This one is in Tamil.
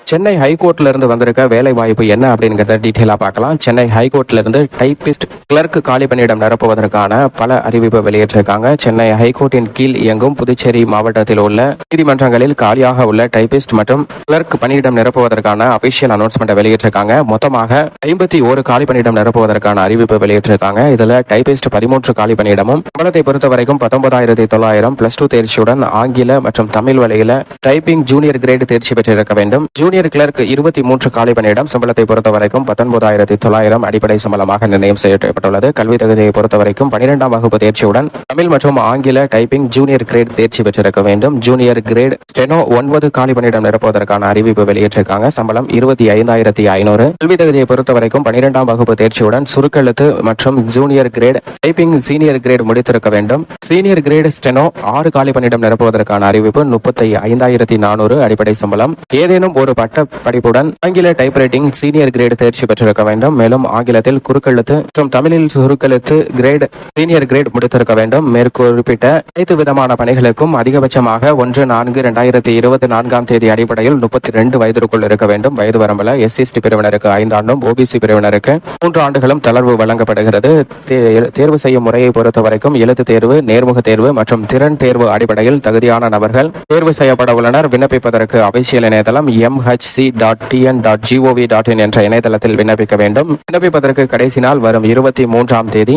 சென்னை ஹைகோர்ட்ல இருந்து வந்திருக்க வேலை வாய்ப்பு என்ன அப்படிங்கிறத டீட்டெயிலா பார்க்கலாம். சென்னை ஹைகோர்ட்ல இருந்து டைபிஸ்ட் கிளர்க் காலி பணியிடம் நிரப்புவதற்கான பல அறிவிப்பு வெளியிட்டிருக்காங்க. சென்னை ஹைகோர்ட்டின் கீழ் இயங்கும் புதுச்சேரி மாவட்டத்தில் உள்ள நீதிமன்றங்களில் காலியாக உள்ள டைபிஸ்ட் மற்றும் கிளர்க் பணியிடம் நிரப்புவதற்கான அபிஷியல் அனௌன்ஸ்மெண்ட் வெளியிட்டிருக்காங்க. மொத்தமாக 51 காலி பணியிடம் நிரப்புவதற்கான அறிவிப்பு வெளியிட்டிருக்காங்க. இதுல டைபிஸ்ட் 13 காலி பணியிடமும் சம்பளத்தை பொறுத்த வரைக்கும் 19,900 +2 தேர்ச்சியுடன் ஆங்கில மற்றும் தமிழ் வழியில டைப்பிங் ஜூனியர் கிரேடு தேர்ச்சி பெற்றிருக்க வேண்டும். ஜூனியர் கிளர்க் 23 காலி பணியிடம் சம்பளத்தை பொறுத்த வரைக்கும் 19,900 அடிப்படை சம்பளமாக நிர்ணயம் செய்யப்பட்டுள்ளது. கல்வி தகுதியை பொறுத்த வரைக்கும் 12ஆம் வகுப்பு தேர்ச்சியுடன் தமிழ் மற்றும் ஆங்கில டைப்பிங் ஜூனியர் கிரேட் தேர்ச்சி பெற்றிருக்க வேண்டும். ஜூனியர் கிரேட் ஸ்டெனோ 9 காலி பணியிடம் நிரப்புவதற்கான அறிவிப்பு வெளியிட்டிருக்காங்க. சம்பளம் 25,500. கல்வி தகுதியை பொறுத்த வரைக்கும் 12ஆம் வகுப்பு தேர்ச்சியுடன் சுருக்கெழுத்து மற்றும் junior grade typing senior grade முடித்திருக்க வேண்டும். சீனியர் கிரேட் ஸ்டெனோ 6 காலி பணியிடம் நிரப்புவதற்கான அறிவிப்பு 35,400 அடிப்படை சம்பளம். ஏதேனும் ஒரு பட்ட படிப்புடன் ஆங்கில டைப்ரைட்டிங் சீனியர் கிரேடு தேர்ச்சி பெற்றிருக்க வேண்டும். மேலும் ஆங்கிலத்தில் குறுக்கெழுத்து மற்றும் தமிழில் சுருக்கெழுத்து கிரேட் சீனியர் கிரேட் முடித்திருக்க வேண்டும். மேற்குறிப்பிட்ட அனைத்து விதமான பணிகளுக்கும் அதிகபட்சமாக 1/4/2024 அடிப்படையில் 32 வயதிற்குள் இருக்க வேண்டும். வயது வரம்புல SC/ST பிரிவினருக்கு 5 ஆண்டும் OBC பிரிவினருக்கு 3 ஆண்டுகளும் தளர்வு வழங்கப்படுகிறது. தேர்வு செய்யும் முறையை பொறுத்த வரைக்கும் எழுத்து தேர்வு, நேர்முக தேர்வு மற்றும் திறன் தேர்வு அடிப்படையில் தகுதியான நபர்கள் தேர்வு செய்யப்பட உள்ளனர். விண்ணப்பிப்பதற்கு அபிஷியல் இணையதளம் mhc.tn.gov.in என்ற இணையதளத்தில் விண்ணப்பிக்க வேண்டும். விண்ணப்பிப்பதற்கு கடைசி நாள் வரும் 23ஆம் தேதி.